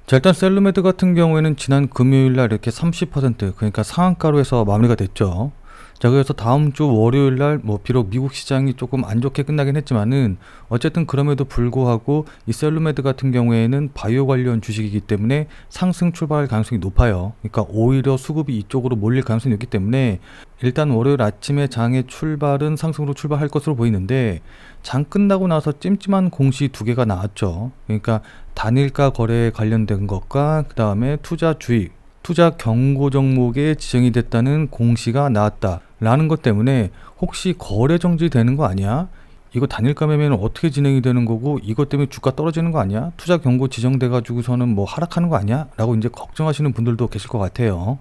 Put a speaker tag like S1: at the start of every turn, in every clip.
S1: 자, 일단 셀루메드 같은 경우에는 지난 금요일 날 이렇게 30% 그러니까 상한가로 해서 마무리가 됐죠. 자, 그래서 다음 주 월요일 날 뭐 비록 미국 시장이 조금 안 좋게 끝나긴 했지만은 어쨌든 그럼에도 불구하고 이 셀루메드 같은 경우에는 바이오 관련 주식이기 때문에 상승 출발할 가능성이 높아요. 그러니까 오히려 수급이 이쪽으로 몰릴 가능성이 있기 때문에 일단 월요일 아침에 장의 출발은 상승으로 출발할 것으로 보이는데, 장 끝나고 나서 찜찜한 공시 두 개가 나왔죠. 그러니까 단일가 거래에 관련된 것과 그 다음에 투자 주의, 투자 경고 종목에 지정이 됐다는 공시가 나왔다라는 것 때문에 혹시 거래 정지되는 거 아니야? 이거 단일가 매매는 어떻게 진행이 되는 거고 이것 때문에 주가 떨어지는 거 아니야? 투자 경고 지정돼 가지고서는 뭐 하락하는 거 아니야? 라고 이제 걱정하시는 분들도 계실 것 같아요.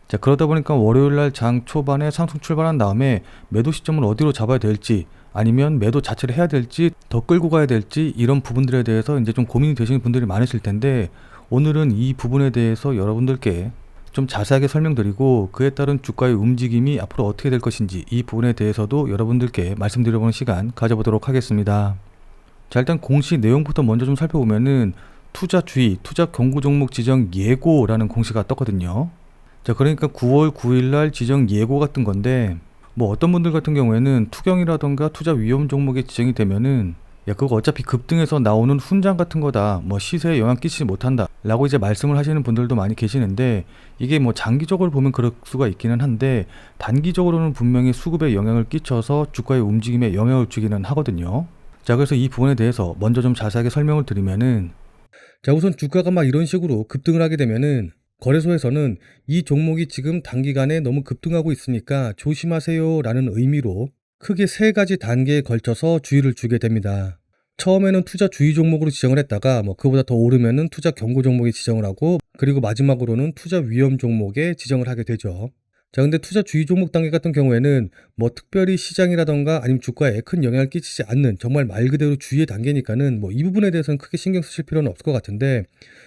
S1: 자, 그러다 보니까 월요일 날 장 초반에 상승 출발한 다음에 매도 시점을 어디로 잡아야 될지, 아니면 매도 자체를 해야 될지 더 끌고 가야 될지, 이런 부분들에 대해서 이제 좀 고민이 되시는 분들이 많으실 텐데, 오늘은 이 부분에 대해서 여러분들께 좀 자세하게 설명드리고 그에 따른 주가의 움직임이 앞으로 어떻게 될 것인지 이 부분에 대해서도 여러분들께 말씀드려보는 시간 가져보도록 하겠습니다. 자, 일단 공시 내용부터 먼저 좀 살펴보면은 투자 주의, 투자 경고 종목 지정 예고라는 공시가 떴거든요. 자, 그러니까 9월 9일 날 지정 예고가 뜬 건데, 뭐 어떤 분들 같은 경우에는 투경이라던가 투자 위험 종목에 지정이 되면은 야, 그거 어차피 급등해서 나오는 훈장 같은 거다, 뭐 시세에 영향 끼치지 못한다 라고 이제 말씀을 하시는 분들도 많이 계시는데, 이게 뭐 장기적으로 보면 그럴 수가 있기는 한데 단기적으로는 분명히 수급에 영향을 끼쳐서 주가의 움직임에 영향을 주기는 하거든요. 자, 그래서 이 부분에 대해서 먼저 좀 자세하게 설명을 드리면은, 자, 우선 주가가 막 이런 식으로 급등을 하게 되면은 거래소에서는 이 종목이 지금 단기간에 너무 급등하고 있으니까 조심하세요 라는 의미로 크게 세 가지 단계에 걸쳐서 주의를 주게 됩니다. 처음에는 투자 주의 종목으로 지정을 했다가 뭐 그보다 더 오르면은 투자 경고 종목에 지정을 하고, 그리고 마지막으로는 투자 위험 종목에 지정을 하게 되죠. 자, 근데 투자 주의 종목 단계 같은 경우에는 뭐 특별히 시장이라던가 아니면 주가에 큰 영향을 끼치지 않는 정말 말 그대로 주의의 단계니까는 뭐 이 부분에 대해서는 크게 신경 쓰실 필요는 없을 것 같은데,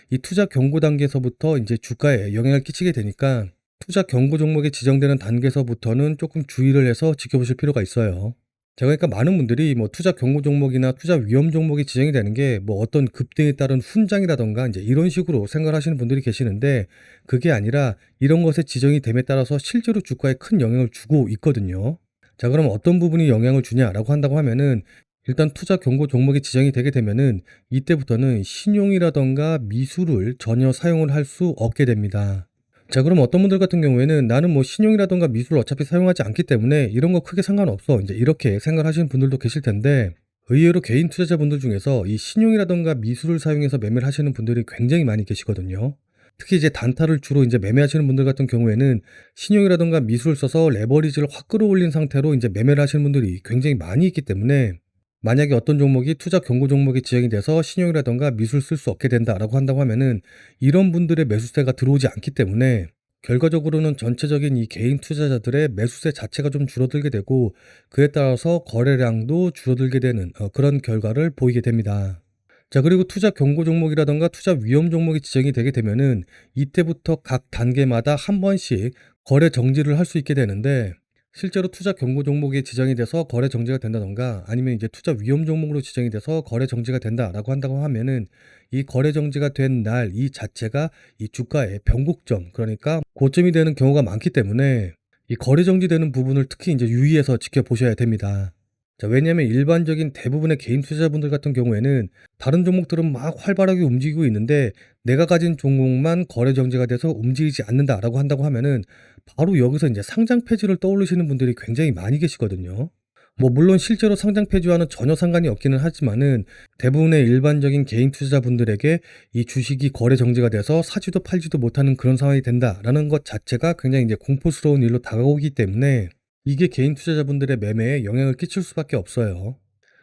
S1: 이 투자 경고 단계에서부터 이제 주가에 영향을 끼치게 되니까 투자 경고 종목에 지정되는 단계에서부터는 조금 주의를 해서 지켜보실 필요가 있어요. 자, 그러니까 많은 분들이 뭐 투자 경고 종목이나 투자 위험 종목이 지정이 되는 게 뭐 어떤 급등에 따른 훈장이라던가 이제 이런 식으로 생각을 하시는 분들이 계시는데, 그게 아니라 이런 것에 지정이 됨에 따라서 실제로 주가에 큰 영향을 주고 있거든요. 자, 그럼 어떤 부분이 영향을 주냐라고 한다고 하면은, 일단 투자 경고 종목이 지정이 되게 되면은 이때부터는 신용이라던가 미술을 전혀 사용을 할 수 없게 됩니다. 자, 그럼 어떤 분들 같은 경우에는 나는 뭐 신용이라던가 미술을 어차피 사용하지 않기 때문에 이런 거 크게 상관없어, 이제 이렇게 생각하시는 분들도 계실 텐데, 의외로 개인 투자자분들 중에서 이 신용이라던가 미술을 사용해서 매매를 하시는 분들이 굉장히 많이 계시거든요. 특히 이제 단타를 주로 이제 매매하시는 분들 같은 경우에는 신용이라던가 미술을 써서 레버리지를 확 끌어올린 상태로 이제 매매를 하시는 분들이 굉장히 많이 있기 때문에, 만약에 어떤 종목이 투자 경고 종목이 지정이 돼서 신용이라던가 미술 쓸 수 없게 된다라고 한다고 하면은 이런 분들의 매수세가 들어오지 않기 때문에 결과적으로는 전체적인 이 개인 투자자들의 매수세 자체가 좀 줄어들게 되고, 그에 따라서 거래량도 줄어들게 되는 그런 결과를 보이게 됩니다. 자, 그리고 투자 경고 종목이라던가 투자 위험 종목이 지정이 되게 되면은 이때부터 각 단계마다 한 번씩 거래 정지를 할 수 있게 되는데, 실제로 투자 경고 종목이 지정이 돼서 거래 정지가 된다던가 아니면 이제 투자 위험 종목으로 지정이 돼서 거래 정지가 된다라고 한다고 하면은, 이 거래 정지가 된 날 이 자체가 이 주가의 변곡점, 그러니까 고점이 되는 경우가 많기 때문에 이 거래 정지되는 부분을 특히 이제 유의해서 지켜보셔야 됩니다. 자, 왜냐하면 일반적인 대부분의 개인 투자자분들 같은 경우에는 다른 종목들은 막 활발하게 움직이고 있는데 내가 가진 종목만 거래 정지가 돼서 움직이지 않는다라고 한다고 하면은 바로 여기서 이제 상장 폐지를 떠올리시는 분들이 굉장히 많이 계시거든요. 뭐 물론 실제로 상장 폐지와는 전혀 상관이 없기는 하지만은 대부분의 일반적인 개인 투자자분들에게 이 주식이 거래 정지가 돼서 사지도 팔지도 못하는 그런 상황이 된다라는 것 자체가 굉장히 이제 공포스러운 일로 다가오기 때문에 이게 개인 투자자분들의 매매에 영향을 끼칠 수밖에 없어요.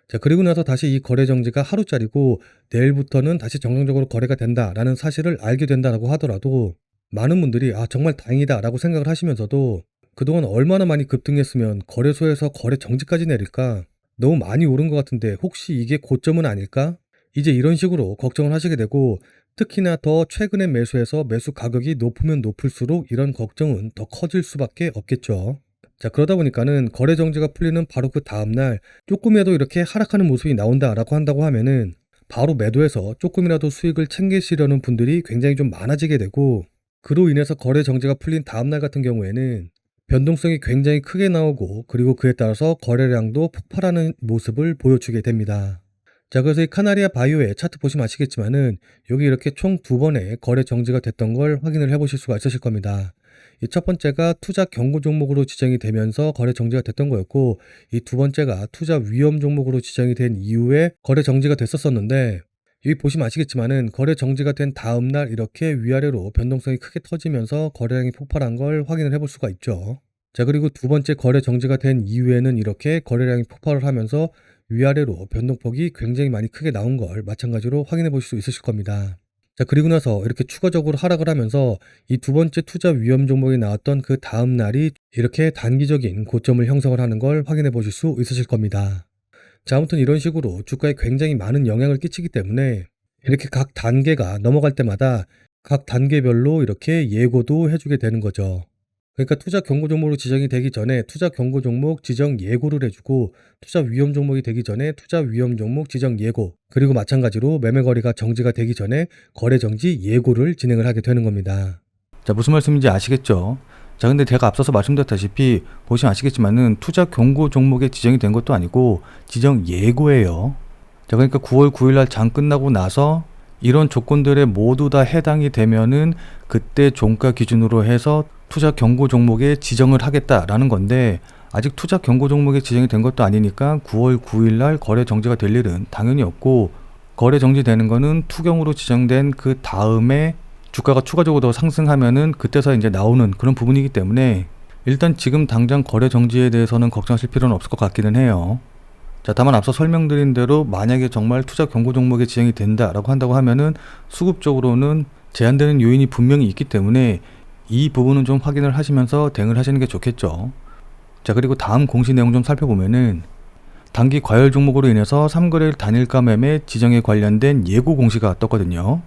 S1: 자, 그리고 나서 다시 이 거래 정지가 하루짜리고 내일부터는 다시 정상적으로 거래가 된다라는 사실을 알게 된다라고 하더라도 많은 분들이 아, 정말 다행이다라고 생각을 하시면서도 그동안 얼마나 많이 급등했으면 거래소에서 거래 정지까지 내릴까? 너무 많이 오른 것 같은데 혹시 이게 고점은 아닐까? 이제 이런 식으로 걱정을 하시게 되고, 특히나 더 최근에 매수해서 매수 가격이 높으면 높을수록 이런 걱정은 더 커질 수밖에 없겠죠. 자, 그러다 보니까는 거래 정지가 풀리는 바로 그 다음날 조금이라도 이렇게 하락하는 모습이 나온다라고 한다고 하면은 바로 매도해서 조금이라도 수익을 챙기시려는 분들이 굉장히 좀 많아지게 되고, 그로 인해서 거래 정지가 풀린 다음날 같은 경우에는 변동성이 굉장히 크게 나오고, 그리고 그에 따라서 거래량도 폭발하는 모습을 보여주게 됩니다. 자, 그래서 이 카나리아 바이오의 차트 보시면 아시겠지만은 여기 이렇게 총 2번의 거래 정지가 됐던 걸 확인을 해 보실 수가 있으실 겁니다. 이 첫 번째가 투자 경고 종목으로 지정이 되면서 거래 정지가 됐던 거였고, 이 두 번째가 투자 위험 종목으로 지정이 된 이후에 거래 정지가 됐었는데, 여기 보시면 아시겠지만은 거래 정지가 된 다음 날 이렇게 위아래로 변동성이 크게 터지면서 거래량이 폭발한 걸 확인을 해볼 수가 있죠. 자, 그리고 두 번째 거래 정지가 된 이후에는 이렇게 거래량이 폭발을 하면서 위아래로 변동폭이 굉장히 많이 크게 나온 걸 마찬가지로 확인해 보실 수 있으실 겁니다. 자, 그리고 나서 이렇게 추가적으로 하락을 하면서 이 두 번째 투자 위험 종목이 나왔던 그 다음 날이 이렇게 단기적인 고점을 형성을 하는 걸 확인해 보실 수 있으실 겁니다. 자, 아무튼 이런 식으로 주가에 굉장히 많은 영향을 끼치기 때문에 이렇게 각 단계가 넘어갈 때마다 각 단계별로 이렇게 예고도 해주게 되는 거죠. 그러니까 투자 경고 종목으로 지정이 되기 전에 투자 경고 종목 지정 예고를 해주고, 투자 위험 종목이 되기 전에 투자 위험 종목 지정 예고, 그리고 마찬가지로 매매 거래가 정지가 되기 전에 거래 정지 예고를 진행을 하게 되는 겁니다. 자, 무슨 말씀인지 아시겠죠? 자, 근데 제가 앞서서 말씀드렸다시피 보시면 아시겠지만은 투자 경고 종목에 지정이 된 것도 아니고 지정 예고예요. 자, 그러니까 9월 9일 날 장 끝나고 나서 이런 조건들에 모두 다 해당이 되면은 그때 종가 기준으로 해서 투자 경고 종목에 지정을 하겠다라는 건데, 아직 투자 경고 종목에 지정이 된 것도 아니니까 9월 9일 날 거래 정지가 될 일은 당연히 없고, 거래 정지되는 거는 투경으로 지정된 그 다음에 주가가 추가적으로 더 상승하면은 그때서 이제 나오는 그런 부분이기 때문에 일단 지금 당장 거래 정지에 대해서는 걱정하실 필요는 없을 것 같기는 해요. 자, 다만 앞서 설명드린 대로 만약에 정말 투자 경고 종목에 지정이 된다라고 한다고 하면은 수급적으로는 제한되는 요인이 분명히 있기 때문에 이 부분은 좀 확인을 하시면서 대응을 하시는 게 좋겠죠. 자, 그리고 다음 공시 내용 좀 살펴보면은 단기 과열 종목으로 인해서 3거래일 단일가 매매 지정에 관련된 예고 공시가 떴거든요.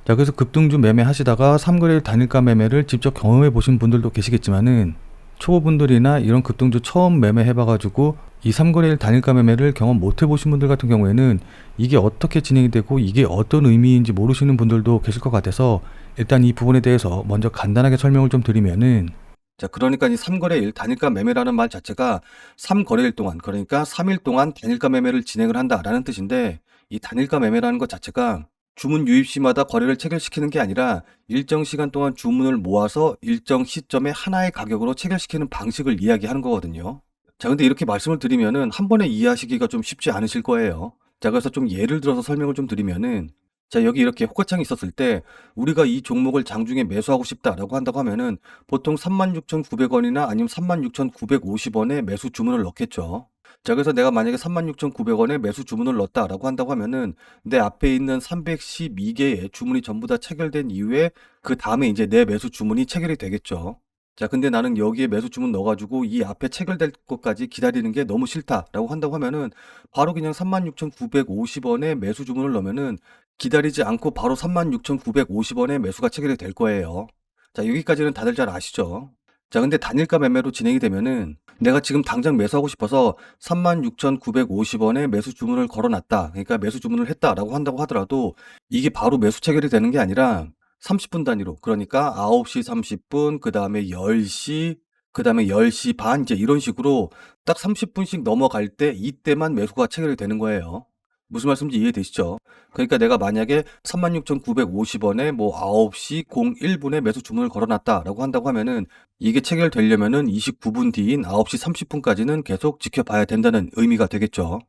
S1: 자, 그래서 급등주 매매 하시다가 3거래일 단일가 매매를 직접 경험해 보신 분들도 계시겠지만은 초보분들이나 이런 급등주 처음 매매해봐가지고 이 3거래일 단일가 매매를 경험 못 해보신 분들 같은 경우에는 이게 어떻게 진행이 되고 이게 어떤 의미인지 모르시는 분들도 계실 것 같아서 일단 이 부분에 대해서 먼저 간단하게 설명을 좀 드리면은, 자, 그러니까 이 3거래일 단일가 매매라는 말 자체가 3거래일 동안, 그러니까 3일 동안 단일가 매매를 진행을 한다라는 뜻인데, 이 단일가 매매라는 것 자체가 주문 유입 시마다 거래를 체결시키는 게 아니라 일정 시간 동안 주문을 모아서 일정 시점에 하나의 가격으로 체결시키는 방식을 이야기하는 거거든요. 자, 근데 이렇게 말씀을 드리면은 한 번에 이해하시기가 좀 쉽지 않으실 거예요. 자, 그래서 좀 예를 들어서 설명을 좀 드리면은, 자, 여기 이렇게 호가창이 있었을 때 우리가 이 종목을 장중에 매수하고 싶다라고 한다고 하면은 보통 36,900원이나 아니면 36,950원에 매수 주문을 넣겠죠. 자, 그래서 내가 만약에 36,900원에 매수 주문을 넣었다라고 한다고 하면은 내 앞에 있는 312개의 주문이 전부 다 체결된 이후에 그 다음에 이제 내 매수 주문이 체결이 되겠죠. 자, 근데 나는 여기에 매수 주문 넣어가지고 이 앞에 체결될 것까지 기다리는 게 너무 싫다라고 한다고 하면은 바로 그냥 36,950원에 매수 주문을 넣으면은 기다리지 않고 바로 36,950원에 매수가 체결이 될 거예요. 자, 여기까지는 다들 잘 아시죠? 자, 근데 단일가 매매로 진행이 되면은 내가 지금 당장 매수하고 싶어서 36,950원에 매수 주문을 걸어놨다. 그러니까 매수 주문을 했다라고 한다고 하더라도 이게 바로 매수 체결이 되는 게 아니라 30분 단위로, 그러니까 9시 30분, 그 다음에 10시, 그 다음에 10시 반, 이제 이런 식으로 딱 30분씩 넘어갈 때 이때만 매수가 체결이 되는 거예요. 무슨 말씀인지 이해되시죠? 그러니까 내가 만약에 36,950원에 뭐 9시 01분에 매수 주문을 걸어놨다라고 한다고 하면은 이게 체결되려면은 29분 뒤인 9시 30분까지는 계속 지켜봐야 된다는 의미가 되겠죠.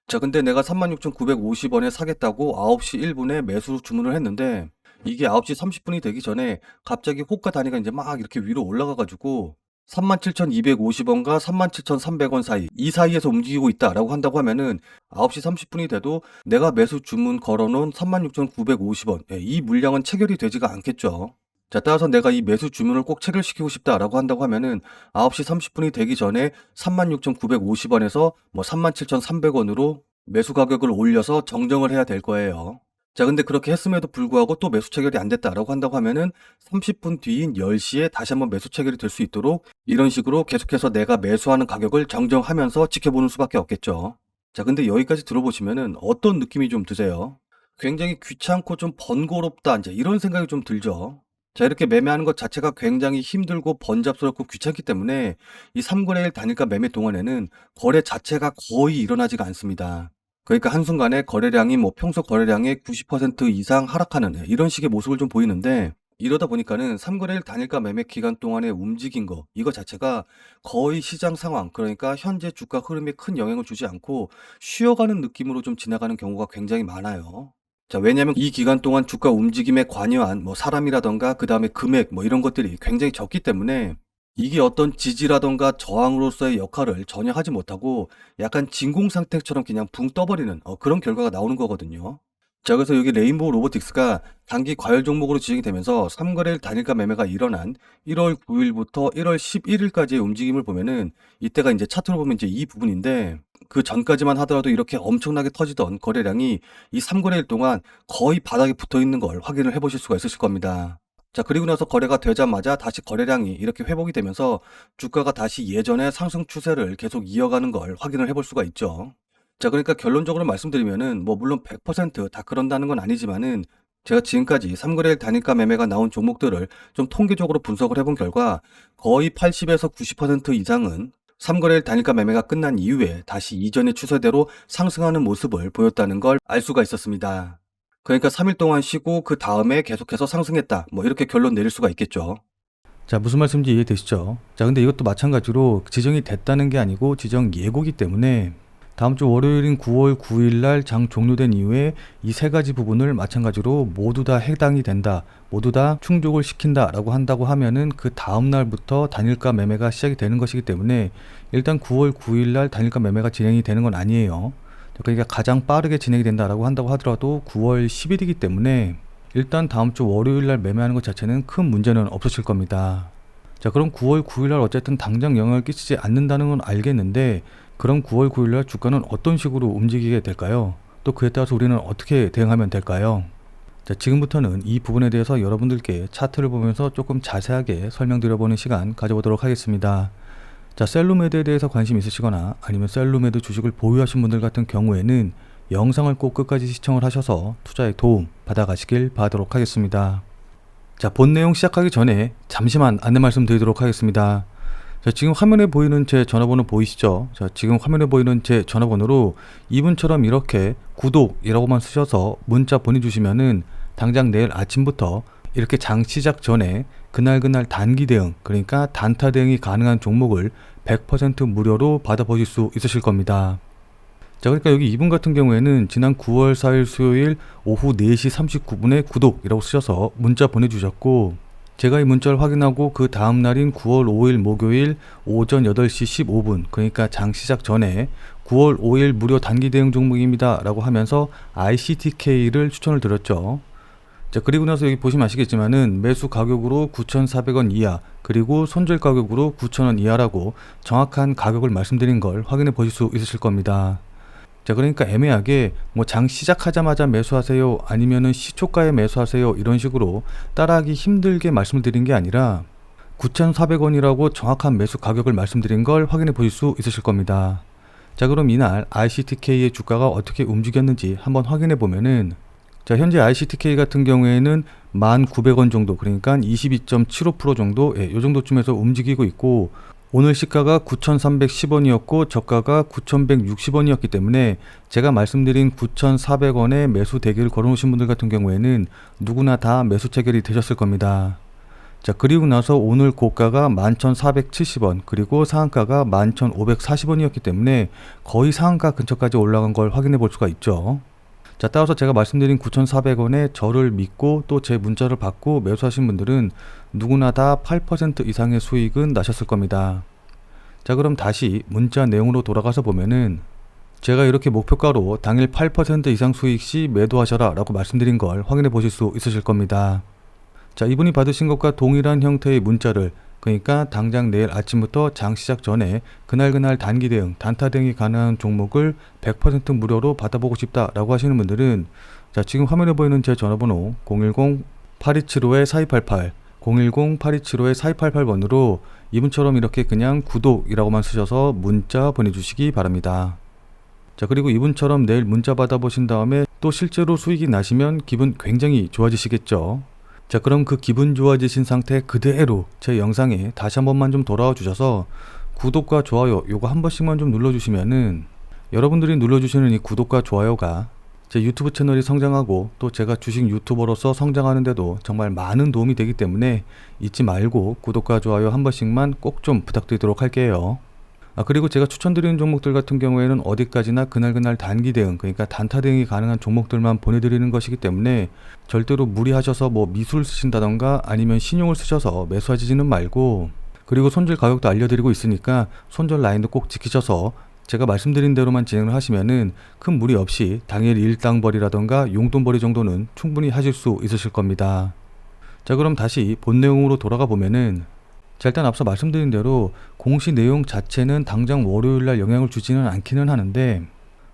S1: 자, 근데 내가 36,950원에 사겠다고 9시 1분에 매수 주문을 했는데 이게 9시 30분이 되기 전에 갑자기 호가 단위가 이제 막 이렇게 위로 올라가가지고 37,250원과 37,300원 사이, 이 사이에서 움직이고 있다라고 한다고 하면은 9시 30분이 돼도 내가 매수 주문 걸어놓은 36,950원, 이 물량은 체결이 되지가 않겠죠. 자, 따라서 내가 이 매수 주문을 꼭 체결시키고 싶다라고 한다고 하면은 9시 30분이 되기 전에 36,950원에서 뭐 37,300원으로 매수 가격을 올려서 정정을 해야 될 거예요. 자, 근데 그렇게 했음에도 불구하고 또 매수 체결이 안 됐다라고 한다고 하면은 30분 뒤인 10시에 다시 한번 매수 체결이 될 수 있도록 이런 식으로 계속해서 내가 매수하는 가격을 정정하면서 지켜보는 수밖에 없겠죠. 자, 근데 여기까지 들어보시면은 어떤 느낌이 좀 드세요? 굉장히 귀찮고 좀 번거롭다 인제 이런 생각이 좀 들죠. 자, 이렇게 매매하는 것 자체가 굉장히 힘들고 번잡스럽고 귀찮기 때문에 이 3거래일 단일가 매매 동안에는 거래 자체가 거의 일어나지가 않습니다. 그러니까 한순간에 거래량이 뭐 평소 거래량의 90% 이상 하락하는, 이런 식의 모습을 좀 보이는데, 이러다 보니까는 3거래일 단일가 매매 기간 동안에 움직인 거 이거 자체가 거의 시장 상황, 그러니까 현재 주가 흐름에 큰 영향을 주지 않고 쉬어가는 느낌으로 좀 지나가는 경우가 굉장히 많아요. 자, 왜냐면 이 기간 동안 주가 움직임에 관여한 뭐 사람이라든가 그다음에 금액 뭐 이런 것들이 굉장히 적기 때문에 이게 어떤 지지라든가 저항으로서의 역할을 전혀 하지 못하고 약간 진공 상태처럼 그냥 붕 떠버리는 그런 결과가 나오는 거거든요. 자, 그래서 여기 레인보우 로보틱스가 단기 과열 종목으로 지정이 되면서 3거래일 단일가 매매가 일어난 1월 9일부터 1월 11일까지의 움직임을 보면은, 이때가 이제 차트로 보면 이제 이 부분인데, 그 전까지만 하더라도 이렇게 엄청나게 터지던 거래량이 이 3거래일 동안 거의 바닥에 붙어 있는 걸 확인을 해 보실 수가 있으실 겁니다. 자, 그리고 나서 거래가 되자마자 다시 거래량이 이렇게 회복이 되면서 주가가 다시 예전의 상승 추세를 계속 이어가는 걸 확인을 해볼 수가 있죠. 자, 그러니까 결론적으로 말씀드리면은 뭐 물론 100%다 그런다는 건 아니지만은, 제가 지금까지 3거래일 단일가 매매가 나온 종목들을 좀 통계적으로 분석을 해본 결과 거의 80에서 90% 이상은 3거래일 단일가 매매가 끝난 이후에 다시 이전의 추세대로 상승하는 모습을 보였다는 걸 알 수가 있었습니다. 그러니까 3일 동안 쉬고 그 다음에 계속해서 상승했다, 뭐 이렇게 결론 내릴 수가 있겠죠. 자, 무슨 말씀인지 이해되시죠? 자, 근데 이것도 마찬가지로 지정이 됐다는 게 아니고 지정 예고기 때문에 다음 주 월요일인 9월 9일 날 장 종료된 이후에 이 세 가지 부분을 마찬가지로 모두 다 해당이 된다, 모두 다 충족을 시킨다라고 한다고 하면은 그 다음 날부터 단일가 매매가 시작이 되는 것이기 때문에 일단 9월 9일 날 단일가 매매가 진행이 되는 건 아니에요. 그러니까 가장 빠르게 진행이 된다라고 한다고 하더라도 9월 10일이기 때문에 일단 다음 주 월요일 날 매매하는 것 자체는 큰 문제는 없으실 겁니다. 자, 그럼 9월 9일 날 어쨌든 당장 영향을 끼치지 않는다는 건 알겠는데, 그럼 9월 9일 날 주가는 어떤 식으로 움직이게 될까요? 또 그에 따라서 우리는 어떻게 대응하면 될까요? 자, 지금부터는 이 부분에 대해서 여러분들께 차트를 보면서 조금 자세하게 설명드려보는 시간 가져보도록 하겠습니다. 자, 셀루메드에 대해서 관심 있으시거나 아니면 셀루메드 주식을 보유하신 분들 같은 경우에는 영상을 꼭 끝까지 시청을 하셔서 투자에 도움 받아가시길 바라도록 하겠습니다. 자, 본 내용 시작하기 전에 잠시만 안내 말씀 드리도록 하겠습니다. 자, 지금 화면에 보이는 제 전화번호 보이시죠? 자, 지금 화면에 보이는 제 전화번호로 이분처럼 이렇게 구독이라고만 쓰셔서 문자 보내주시면은 당장 내일 아침부터 이렇게 장 시작 전에 그날 단기 대응, 그러니까 단타 대응이 가능한 종목을 100% 무료로 받아보실 수 있으실 겁니다. 자, 그러니까 여기 이분 같은 경우에는 지난 9월 4일 수요일 오후 4시 39분에 구독이라고 쓰셔서 문자 보내주셨고, 제가 이 문자를 확인하고 그 다음 날인 9월 5일 목요일 오전 8시 15분, 그러니까 장 시작 전에 9월 5일 무료 단기 대응 종목입니다 라고 하면서 ICTK를 추천을 드렸죠. 자, 그리고 나서 여기 보시면 아시겠지만은 매수 가격으로 9,400원 이하, 그리고 손절 가격으로 9,000원 이하라고 정확한 가격을 말씀드린 걸 확인해 보실 수 있으실 겁니다. 자, 그러니까 애매하게 뭐 장 시작하자마자 매수하세요, 아니면은 시초가에 매수하세요, 이런 식으로 따라하기 힘들게 말씀을 드린 게 아니라 9,400원이라고 정확한 매수 가격을 말씀드린 걸 확인해 보실 수 있으실 겁니다. 자, 그럼 이날 ICTK의 주가가 어떻게 움직였는지 한번 확인해 보면은, 자, 현재 ICTK 같은 경우에는 1,900원 정도, 그러니까 22.75% 정도, 요 정도쯤에서 움직이고 있고, 오늘 시가가 9,310원이었고 저가가 9,160원이었기 때문에 제가 말씀드린 9,400원에 매수 대기를 걸어놓으신 분들 같은 경우에는 누구나 다 매수 체결이 되셨을 겁니다. 자, 그리고 나서 오늘 고가가 11,470원, 그리고 상한가가 11,540원이었기 때문에 거의 상한가 근처까지 올라간 걸 확인해 볼 수가 있죠. 자, 따라서 제가 말씀드린 9,400원에 저를 믿고 또 제 문자를 받고 매수하신 분들은 누구나 다 8% 이상의 수익은 나셨을 겁니다. 자, 그럼 다시 문자 내용으로 돌아가서 보면은 제가 이렇게 목표가로 당일 8% 이상 수익 시 매도하셔라 라고 말씀드린 걸 확인해 보실 수 있으실 겁니다. 자, 이분이 받으신 것과 동일한 형태의 문자를, 그러니까 당장 내일 아침부터 장 시작 전에 그날 단기 대응, 단타 대응이 가능한 종목을 100% 무료로 받아보고 싶다라고 하시는 분들은, 자, 지금 화면에 보이는 제 전화번호 010-8275-4288, 010-8275-4288번으로 이분처럼 이렇게 그냥 구독이라고만 쓰셔서 문자 보내주시기 바랍니다. 자, 그리고 이분처럼 내일 문자 받아보신 다음에 또 실제로 수익이 나시면 기분 굉장히 좋아지시겠죠. 자, 그럼 그 기분 좋아지신 상태 그대로 제 영상에 다시 한 번만 좀 돌아와 주셔서 구독과 좋아요 요거 한 번씩만 좀 눌러주시면은 여러분들이 눌러주시는 이 구독과 좋아요가 제 유튜브 채널이 성장하고 또 제가 주식 유튜버로서 성장하는데도 정말 많은 도움이 되기 때문에 잊지 말고 구독과 좋아요 한 번씩만 꼭 좀 부탁드리도록 할게요. 그리고 제가 추천드리는 종목들 같은 경우에는 어디까지나 그날 단기 대응, 그러니까 단타 대응이 가능한 종목들만 보내드리는 것이기 때문에 절대로 무리하셔서 뭐 미수를 쓰신다던가 아니면 신용을 쓰셔서 매수하지는 말고, 그리고 손절 가격도 알려드리고 있으니까 손절 라인도 꼭 지키셔서 제가 말씀드린 대로만 진행을 하시면은 큰 무리 없이 당일 일당벌이라던가 용돈벌이 정도는 충분히 하실 수 있으실 겁니다. 자, 그럼 다시 본 내용으로 돌아가 보면은, 자, 일단 앞서 말씀드린 대로 공시 내용 자체는 당장 월요일날 영향을 주지는 않기는 하는데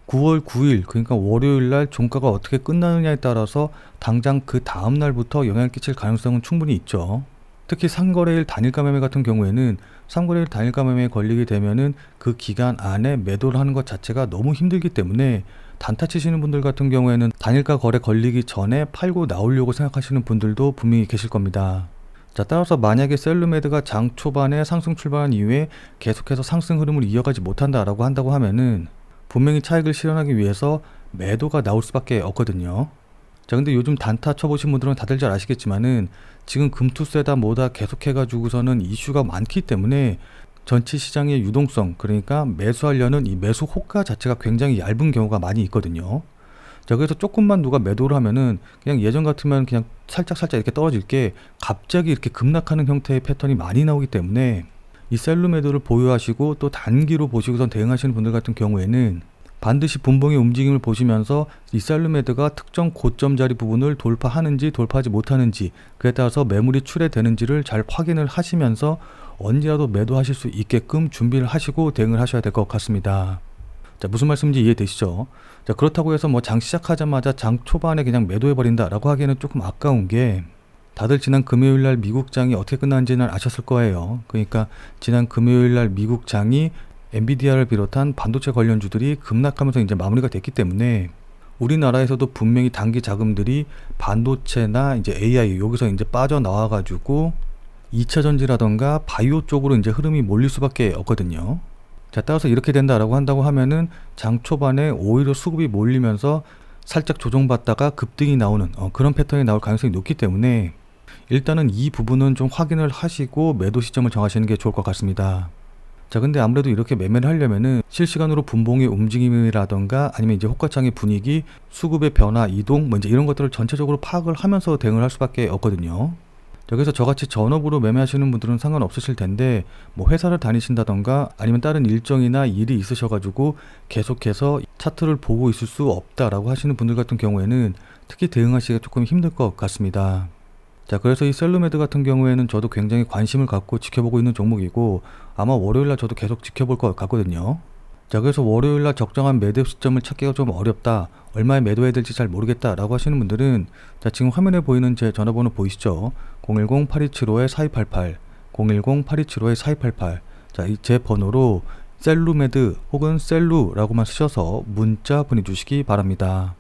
S1: 9월 9일 그러니까 월요일날 종가가 어떻게 끝나느냐에 따라서 당장 그 다음날부터 영향을 끼칠 가능성은 충분히 있죠. 특히 상거래일 단일가 매매 같은 경우에는 상거래일 단일가 매매에 걸리게 되면은 그 기간 안에 매도를 하는 것 자체가 너무 힘들기 때문에 단타 치시는 분들 같은 경우에는 단일가 거래 걸리기 전에 팔고 나오려고 생각하시는 분들도 분명히 계실 겁니다. 자, 따라서 만약에 셀루메드가 장 초반에 상승 출발한 이후에 계속해서 상승 흐름을 이어가지 못한다라고 한다고 하면은 분명히 차익을 실현하기 위해서 매도가 나올 수밖에 없거든요. 자, 근데 요즘 단타 쳐보신 분들은 다들 잘 아시겠지만은 지금 금투세다 뭐다 계속해가지고서는 이슈가 많기 때문에 전체 시장의 유동성, 그러니까 매수하려는 이 매수 호가 자체가 굉장히 얇은 경우가 많이 있거든요. 자, 그래서 조금만 누가 매도를 하면은 그냥 예전 같으면 그냥 살짝 이렇게 떨어질 게 갑자기 이렇게 급락하는 형태의 패턴이 많이 나오기 때문에 이 셀루메드를 보유하시고 또 단기로 보시고선 대응하시는 분들 같은 경우에는 반드시 분봉의 움직임을 보시면서 이 셀루메드가 특정 고점 자리 부분을 돌파하는지 돌파하지 못하는지, 그에 따라서 매물이 출회되는지를 잘 확인을 하시면서 언제라도 매도하실 수 있게끔 준비를 하시고 대응을 하셔야 될 것 같습니다. 자, 무슨 말씀인지 이해되시죠? 자, 그렇다고 해서 뭐 장 시작하자마자 장 초반에 그냥 매도해버린다 라고 하기에는 조금 아까운 게, 다들 지난 금요일날 미국장이 어떻게 끝났는지는 아셨을 거예요. 그러니까 지난 금요일날 미국장이 엔비디아를 비롯한 반도체 관련주들이 급락하면서 이제 마무리가 됐기 때문에 우리나라에서도 분명히 단기 자금들이 반도체나 이제 AI 여기서 이제 빠져나와가지고 2차전지라던가 바이오 쪽으로 이제 흐름이 몰릴 수밖에 없거든요. 자, 따라서 이렇게 된다라고 한다고 하면은 장 초반에 오히려 수급이 몰리면서 살짝 조정받다가 급등이 나오는 그런 패턴이 나올 가능성이 높기 때문에 일단은 이 부분은 좀 확인을 하시고 매도 시점을 정하시는 게 좋을 것 같습니다. 자, 근데 아무래도 이렇게 매매를 하려면은 실시간으로 분봉의 움직임이라던가 아니면 이제 호가창의 분위기, 수급의 변화, 이동 뭐 이제 이런 것들을 전체적으로 파악을 하면서 대응을 할 수밖에 없거든요. 자, 그래서 저같이 전업으로 매매하시는 분들은 상관없으실 텐데 뭐 회사를 다니신다던가 아니면 다른 일정이나 일이 있으셔가지고 계속해서 차트를 보고 있을 수 없다라고 하시는 분들 같은 경우에는 특히 대응하시기가 조금 힘들 것 같습니다. 자, 그래서 이 셀루메드 같은 경우에는 저도 굉장히 관심을 갖고 지켜보고 있는 종목이고 아마 월요일날 저도 계속 지켜볼 것 같거든요. 자, 그래서 월요일날 적정한 매도 시점을 찾기가 좀 어렵다, 얼마에 매도해야 될지 잘 모르겠다 라고 하시는 분들은, 자, 지금 화면에 보이는 제 전화번호 보이시죠? 010-8275-4288 010-8275-4288. 자, 이 제 번호로 셀루메드 혹은 셀루라고만 쓰셔서 문자 보내주시기 바랍니다.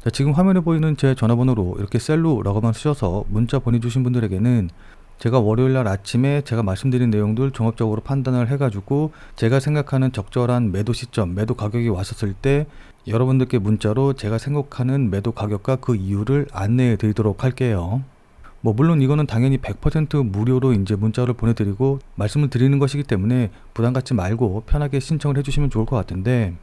S1: 자, 지금 화면에 보이는 제 전화번호로 이렇게 셀루라고만 쓰셔서 문자 보내주신 분들에게는 제가 월요일날 아침에 제가 말씀드린 내용들 종합적으로 판단을 해가지고 제가 생각하는 적절한 매도 시점, 매도 가격이 왔었을 때 여러분들께 문자로 제가 생각하는 매도 가격과 그 이유를 안내해 드리도록 할게요. 뭐 물론 이거는 당연히 100% 무료로 이제 문자를 보내드리고 말씀을 드리는 것이기 때문에 부담 갖지 말고 편하게 신청을 해주시면 좋을 것 같은데,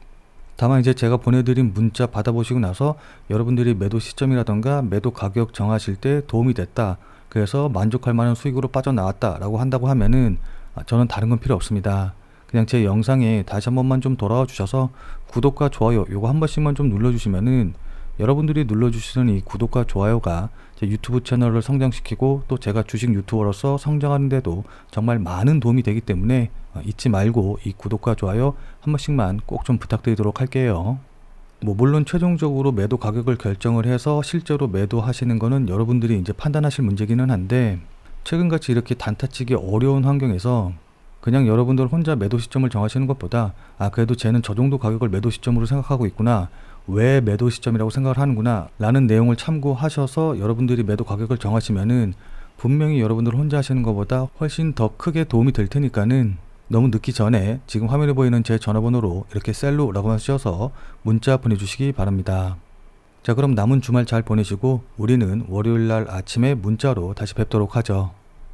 S1: 다만 이제 제가 보내드린 문자 받아보시고 나서 여러분들이 매도 시점이라던가 매도 가격 정하실 때 도움이 됐다, 그래서 만족할 만한 수익으로 빠져나왔다 라고 한다고 하면은 저는 다른 건 필요 없습니다. 그냥 제 영상에 다시 한 번만 좀 돌아와 주셔서 구독과 좋아요 요거 한 번씩만 좀 눌러주시면은 여러분들이 눌러주시는 이 구독과 좋아요가 제 유튜브 채널을 성장시키고 또 제가 주식 유튜버로서 성장하는데도 정말 많은 도움이 되기 때문에 잊지 말고 이 구독과 좋아요 한 번씩만 꼭 좀 부탁드리도록 할게요. 뭐 물론 최종적으로 매도 가격을 결정을 해서 실제로 매도하시는 거는 여러분들이 이제 판단하실 문제기는 한데, 최근같이 이렇게 단타치기 어려운 환경에서 그냥 여러분들 혼자 매도 시점을 정하시는 것보다 그래도 쟤는 저 정도 가격을 매도 시점으로 생각하고 있구나, 왜 매도 시점이라고 생각을 하는구나 라는 내용을 참고하셔서 여러분들이 매도 가격을 정하시면은 분명히 여러분들 혼자 하시는 것보다 훨씬 더 크게 도움이 될 테니까는 너무 늦기 전에 지금 화면에 보이는 제 전화번호로 이렇게 셀로라고만 쓰셔서 문자 보내주시기 바랍니다. 자, 그럼 남은 주말 잘 보내시고 우리는 월요일날 아침에 문자로 다시 뵙도록 하죠.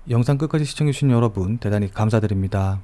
S1: 영상 끝까지 시청해주신 여러분 대단히 감사드립니다.